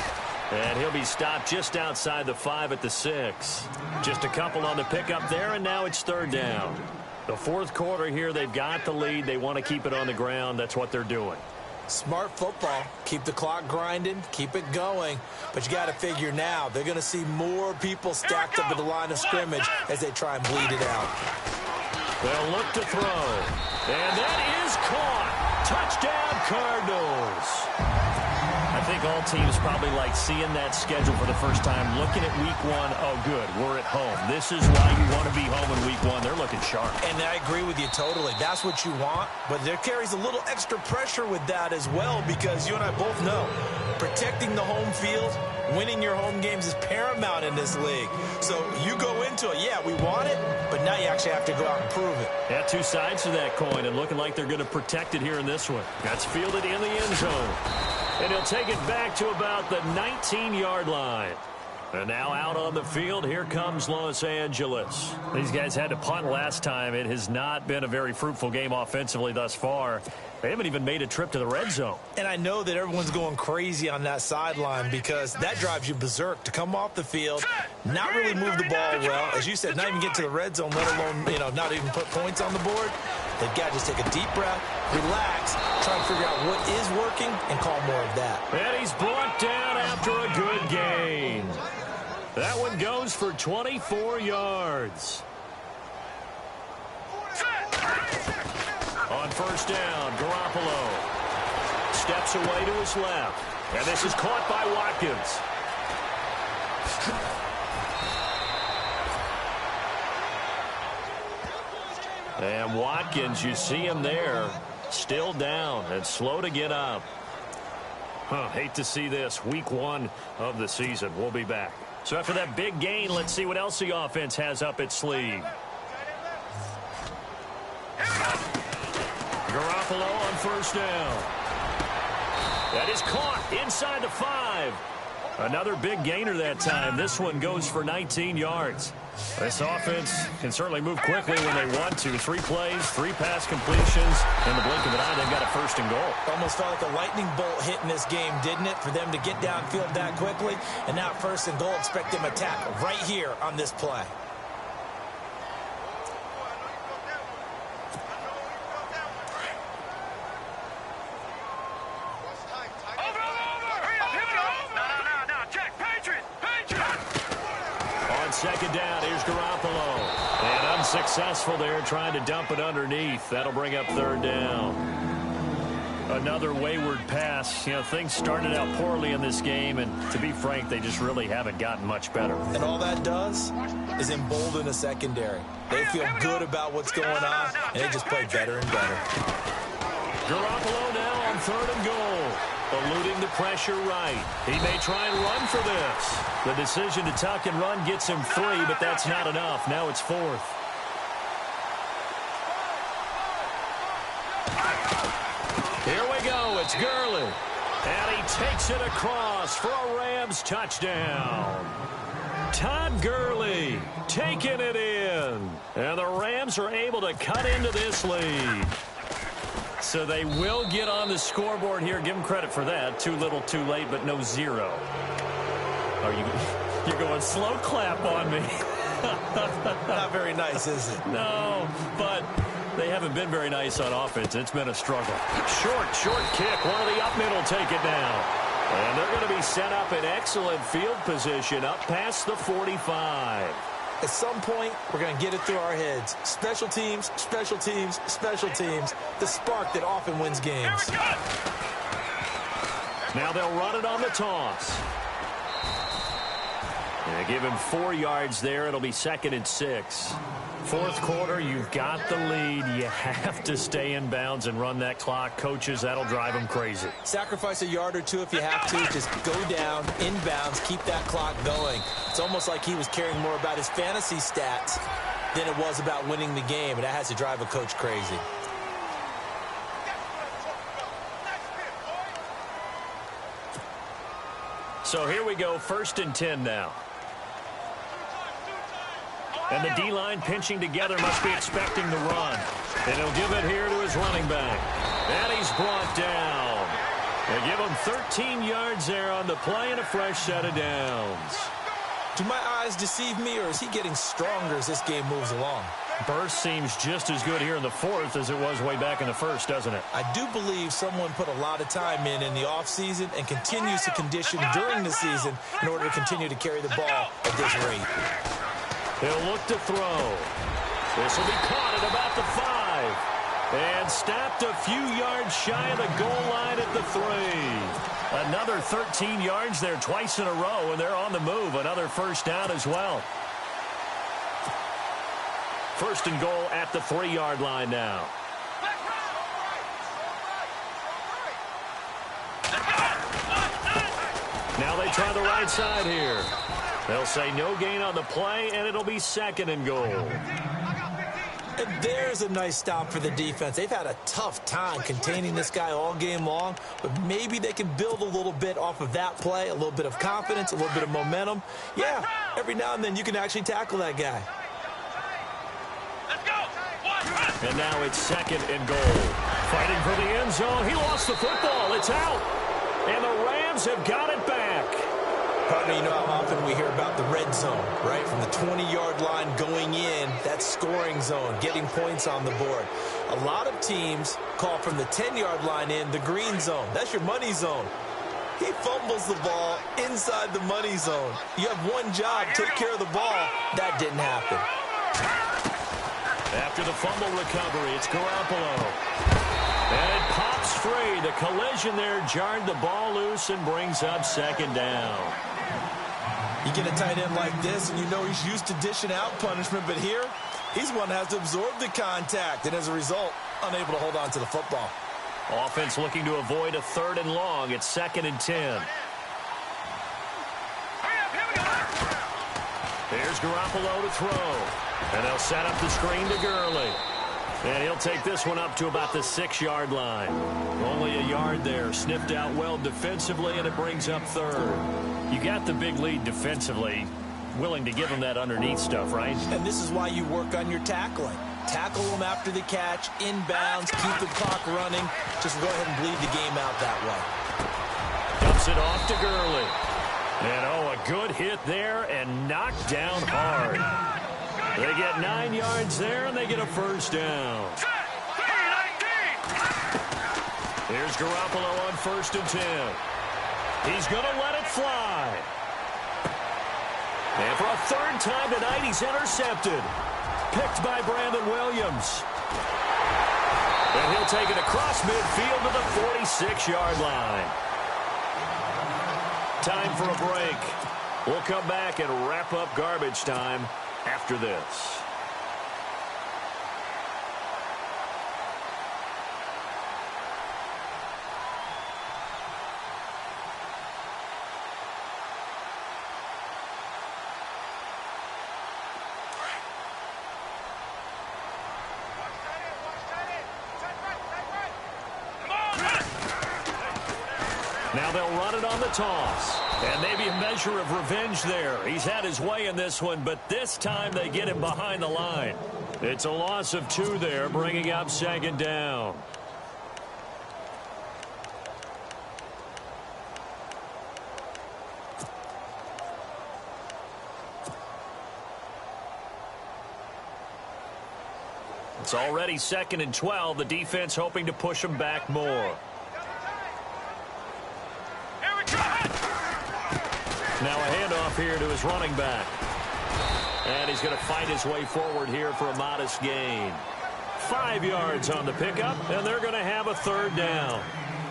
And he'll be stopped just outside the 5 at the 6. Just a couple on the pickup there, and now it's 3rd down. The fourth quarter here, they've got the lead. They want to keep it on the ground. That's what they're doing. Smart football. Keep the clock grinding. Keep it going. But you got to figure now, they're going to see more people stacked up at the line of scrimmage as they try and bleed it out. They'll look to throw. And that is caught. Touchdown, Cardinals. I think all teams probably like seeing that schedule for the first time, looking at week 1. Oh, good, we're at home. This is why you want to be home in week 1. They're looking sharp. And I agree with you totally. That's what you want, but there carries a little extra pressure with that as well because you and I both know protecting the home field, winning your home games is paramount in this league. So you go into it, yeah, we want it, but now you actually have to go out and prove it. Yeah, 2 sides to that coin, and looking like they're going to protect it here in this one. That's fielded in the end zone. And he'll take it back to about the 19-yard line. And now out on the field, here comes Los Angeles. These guys had to punt last time. It has not been a very fruitful game offensively thus far. They haven't even made a trip to the red zone. And I know that everyone's going crazy on that sideline because that drives you berserk to come off the field, not really move the ball well. As you said, not even get to the red zone, let alone, not even put points on the board. They've got to just take a deep breath, relax, try to figure out what is working, and call more of that. And he's brought down after a good gain. That one goes for 24 yards. On first down, Garoppolo steps away to his left. And this is caught by Watkins. And Watkins, you see him there, still down and slow to get up. Hate to see this. Week 1 of the season. We'll be back. So after that big gain, let's see what else the offense has up its sleeve. Garoppolo on first down. That is caught inside the 5. Another big gainer that time. This one goes for 19 yards. This offense can certainly move quickly when they want to. 3 plays, 3 pass completions. In the blink of an eye, they've got a first and goal. Almost felt like a lightning bolt hit in this game, didn't it? For them to get downfield that quickly. And now first and goal, expect them to attack right here on this play. Second down, here's Garoppolo. And unsuccessful there, trying to dump it underneath. That'll bring up third down. Another wayward pass. You know, things started out poorly in this game, and to be frank, they just really haven't gotten much better. And all that does is embolden a secondary. They feel good about what's going on, and they just play better and better. Garoppolo now on third and goal. Eluding the pressure right. He may try and run for this. The decision to tuck and run gets him 3, but that's not enough. Now it's 4th. Here we go. It's Gurley. And he takes it across for a Rams touchdown. Todd Gurley taking it in. And the Rams are able to cut into this lead. So they will get on the scoreboard here. Give them credit for that. Too little, too late, but no 0. You're going slow clap on me. Not very nice, is it? No, but they haven't been very nice on offense. It's been a struggle. Short kick. One of the up middle take it down. And they're going to be set up in excellent field position up past the 45. At some point, we're going to get it through our heads. Special teams, special teams, special teams. The spark that often wins games. Now they'll run it on the toss. And they give him 4 yards there. It'll be 2nd and 6. Fourth quarter, you've got the lead. You have to stay in bounds and run that clock. Coaches, that'll drive them crazy. Sacrifice a yard or 2 if you have to. Just go down, in bounds, keep that clock going. It's almost like he was caring more about his fantasy stats than it was about winning the game, and that has to drive a coach crazy. So here we go, 1st and 10 now. And the D-line pinching together, must be expecting the run. And he'll give it here to his running back. And he's brought down. They give him 13 yards there on the play and a fresh set of downs. Do my eyes deceive me, or is he getting stronger as this game moves along? Burst seems just as good here in the 4th as it was way back in the 1st, doesn't it? I do believe someone put a lot of time in the offseason and continues to condition during the season in order to continue to carry the ball at this rate. He'll look to throw. This will be caught at about the 5. And stopped a few yards shy of the goal line at the 3. Another 13 yards there twice in a row, and they're on the move. Another first down as well. 1st and goal at the 3-yard line now. Now they try the right side here. They'll say no gain on the play, and it'll be 2nd and goal. And there's a nice stop for the defense. They've had a tough time containing this guy all game long, but maybe they can build a little bit off of that play, a little bit of confidence, a little bit of momentum. Yeah, every now and then you can actually tackle that guy. And now it's 2nd and goal. Fighting for the end zone. He lost the football. It's out. And the Rams have got it back. Partner, you know how often we hear about the red zone, right? From the 20-yard line going in, that scoring zone, getting points on the board. A lot of teams call from the 10-yard line in the green zone. That's your money zone. He fumbles the ball inside the money zone. You have one job, take care of the ball. That didn't happen. After the fumble recovery, it's Garoppolo. And it pops free. The collision there jarred the ball loose and brings up 2nd down. You get a tight end like this, and you know he's used to dishing out punishment, but here, he's one that has to absorb the contact, and as a result, unable to hold on to the football. Offense looking to avoid a 3rd and long. It's 2nd and 10. Here's Garoppolo to throw. And they'll set up the screen to Gurley. And he'll take this one up to about the 6-yard line. Only a yard there. Sniffed out well defensively, and it brings up third. You got the big lead defensively. Willing to give them that underneath stuff, right? And this is why you work on your tackling. Tackle them after the catch, inbounds, keep the clock running. Just go ahead and bleed the game out that way. Dumps it off to Gurley. And, a good hit there and knocked down hard. They get 9 yards there, and they get a first down. Here's Garoppolo on 1st and 10. He's going to let it fly. And for a 3rd time tonight, he's intercepted. Picked by Brandon Williams. And he'll take it across midfield to the 46-yard line. Time for a break. We'll come back and wrap up garbage time after this. Now they'll run it on the toss. And maybe a measure of revenge there. He's had his way in this one, but this time they get him behind the line. It's a loss of 2 there, bringing up 2nd down. It's already 2nd and 12. The defense hoping to push him back more. Now a handoff here to his running back. And he's going to fight his way forward here for a modest gain. 5 yards on the pickup, and they're going to have a 3rd down.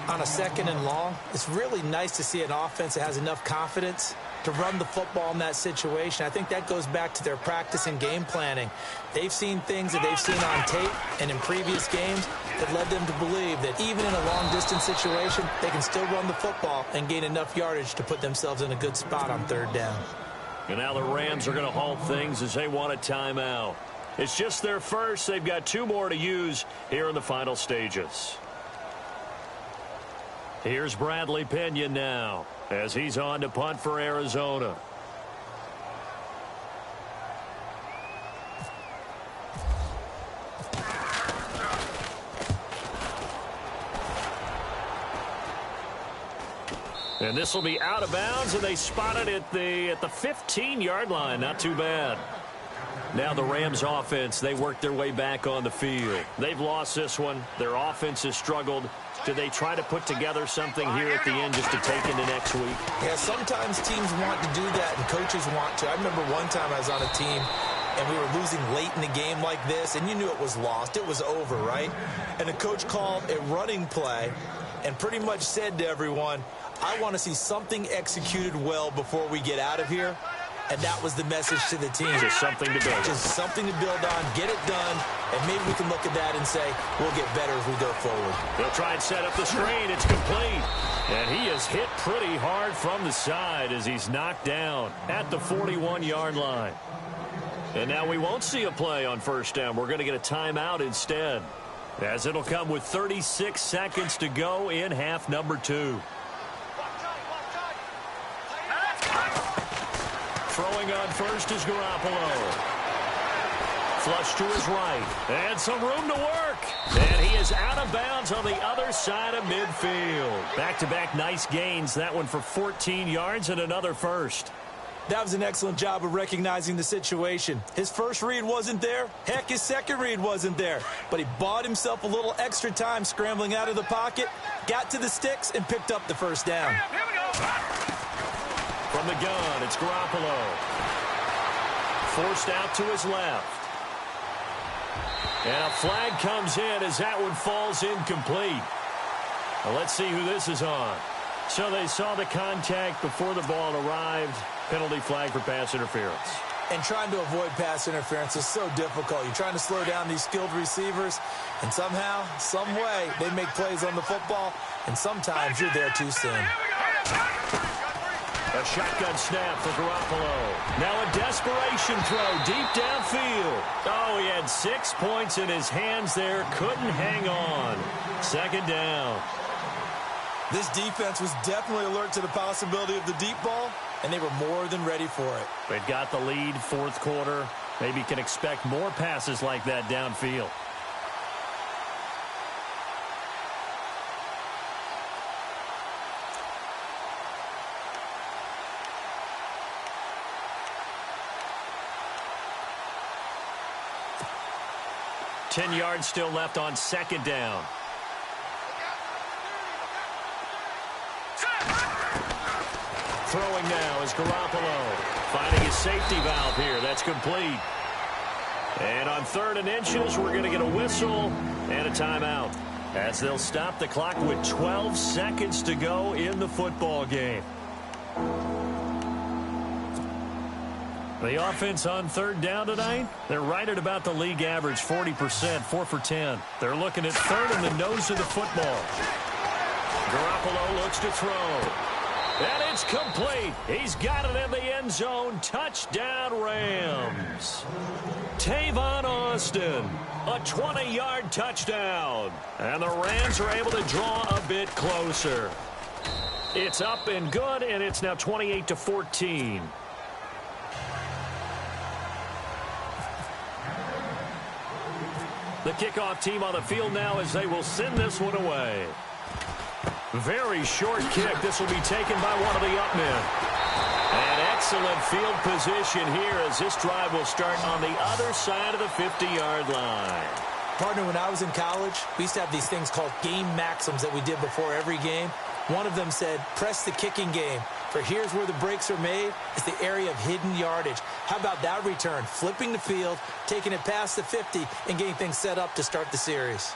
On a 2nd and long, it's really nice to see an offense that has enough confidence to run the football in that situation. I think that goes back to their practice and game planning. They've seen things that they've seen on tape and in previous games that led them to believe that even in a long-distance situation, they can still run the football and gain enough yardage to put themselves in a good spot on 3rd down. And now the Rams are going to halt things as they want a timeout. It's just their first. They've got 2 more to use here in the final stages. Here's Bradley Pinion now as he's on to punt for Arizona. And this will be out of bounds, and they spot it at the 15-yard line. Not too bad. Now the Rams offense, they work their way back on the field. They've lost this one. Their offense has struggled. Do they try to put together something here at the end just to take into next week? Yeah, sometimes teams want to do that and coaches want to. I remember one time I was on a team and we were losing late in the game like this, and you knew it was lost. It was over, right? And the coach called a running play and pretty much said to everyone, I want to see something executed well before we get out of here. And that was the message to the team. Just something to build on. Just something to build on, get it done, and maybe we can look at that and say, we'll get better as we go forward. They'll try and set up the screen. It's complete. And he is hit pretty hard from the side as he's knocked down at the 41-yard line. And now we won't see a play on 1st down. We're going to get a timeout instead, as it'll come with 36 seconds to go in half number 2. Throwing on 1st is Garoppolo. Flush to his right. And some room to work. And he is out of bounds on the other side of midfield. Back-to-back nice gains. That one for 14 yards and another first. That was an excellent job of recognizing the situation. His first read wasn't there. Heck, his second read wasn't there. But he bought himself a little extra time scrambling out of the pocket, got to the sticks, and picked up the 1st down. From the gun, it's Garoppolo. Forced out to his left. And a flag comes in as that one falls incomplete. Well, let's see who this is on. So they saw the contact before the ball arrived. Penalty flag for pass interference. And trying to avoid pass interference is so difficult. You're trying to slow down these skilled receivers, and somehow, some way, they make plays on the football, and sometimes you're there too soon. A shotgun snap for Garoppolo. Now a desperation throw deep downfield. Oh, he had 6 points in his hands there. Couldn't hang on. Second down. This defense was definitely alert to the possibility of the deep ball, and they were more than ready for it. They've got the lead, fourth quarter. Maybe can expect more passes like that downfield. Ten yards still left on second down. Throwing now is Garoppolo. Finding his safety valve here. That's complete. And on 3rd and inches, we're going to get a whistle and a timeout, as they'll stop the clock with 12 seconds to go in the football game. The offense on 3rd down tonight, they're right at about the league average, 40%, 4 for 10. They're looking at 3rd in the nose of the football. Garoppolo looks to throw. And it's complete. He's got it in the end zone. Touchdown, Rams. Tavon Austin, a 20-yard touchdown. And the Rams are able to draw a bit closer. It's up and good, and it's now 28-14. The kickoff team on the field now as they will send this one away. Very short kick. This will be taken by one of the up men. An excellent field position here as this drive will start on the other side of the 50-yard line. Partner, when I was in college, we used to have these things called game maxims that we did before every game. One of them said, press the kicking game. For here's where the breaks are made. It's the area of hidden yardage. How about that return? Flipping the field, taking it past the 50, and getting things set up to start the series.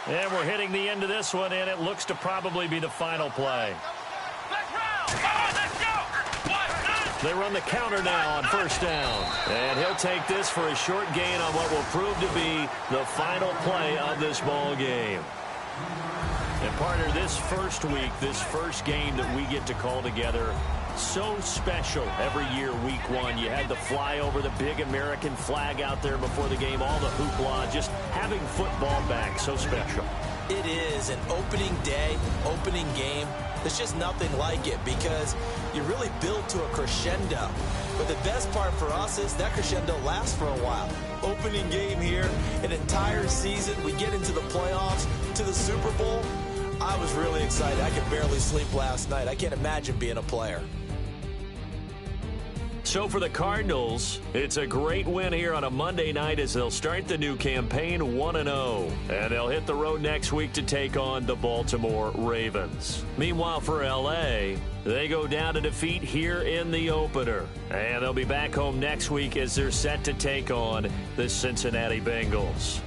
And we're hitting the end of this one, and it looks to probably be the final play. They run the counter now on 1st down. And he'll take this for a short gain on what will prove to be the final play of this ball game. And partner, this first week, this first game that we get to call together, so special every year, week 1. You had the flyover, the big American flag out there before the game, all the hoopla, just having football back, so special. It is an opening day, opening game. There's just nothing like it because you really build to a crescendo. But the best part for us is that crescendo lasts for a while. Opening game here, an entire season. We get into the playoffs, to the Super Bowl. I was really excited. I could barely sleep last night. I can't imagine being a player. So for the Cardinals, it's a great win here on a Monday night as they'll start the new campaign 1-0. And they'll hit the road next week to take on the Baltimore Ravens. Meanwhile, for L.A., they go down to defeat here in the opener. And they'll be back home next week as they're set to take on the Cincinnati Bengals.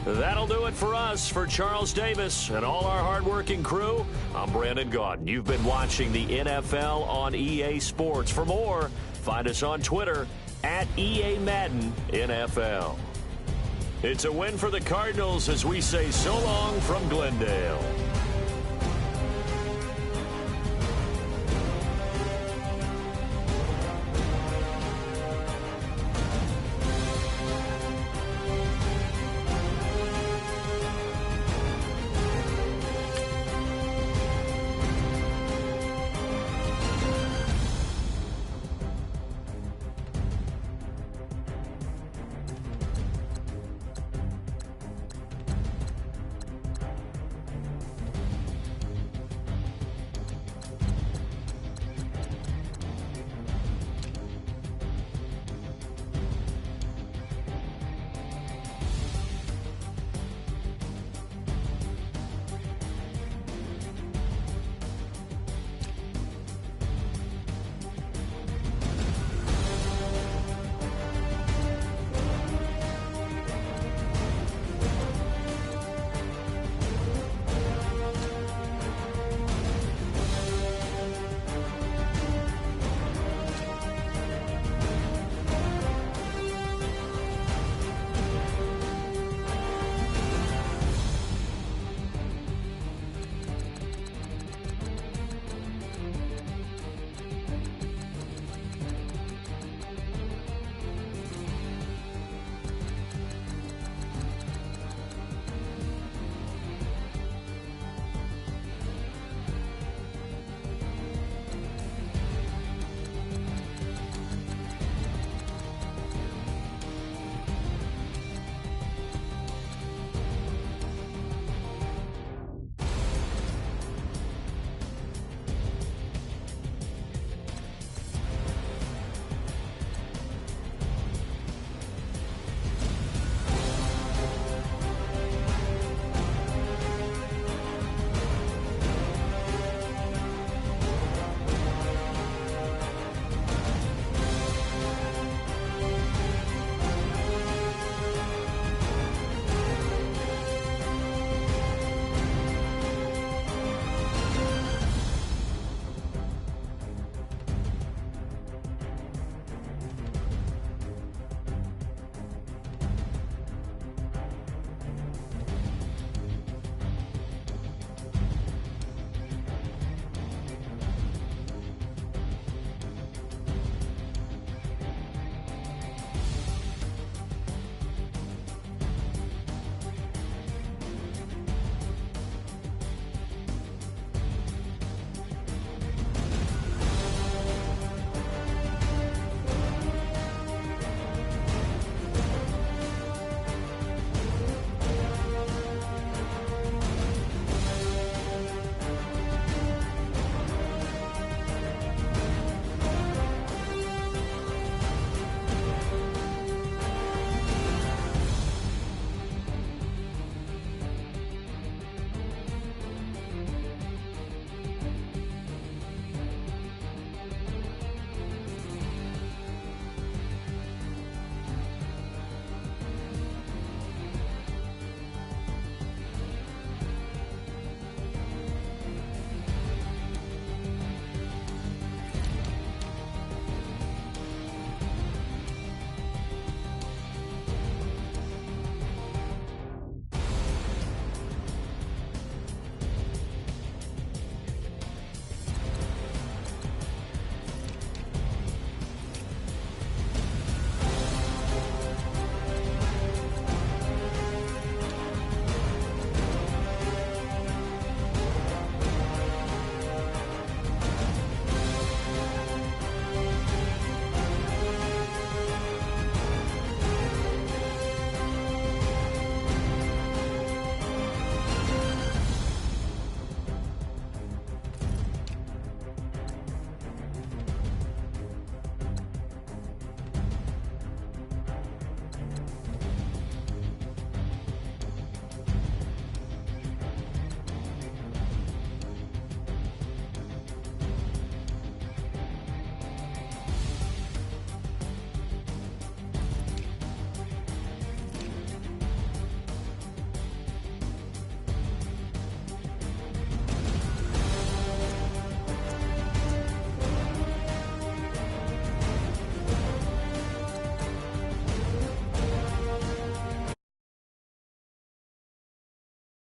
That'll do it for us. For Charles Davis and all our hardworking crew, I'm Brandon Gaudin. You've been watching the NFL on EA Sports. For more, find us on Twitter at EA Madden NFL. It's a win for the Cardinals as we say so long from Glendale.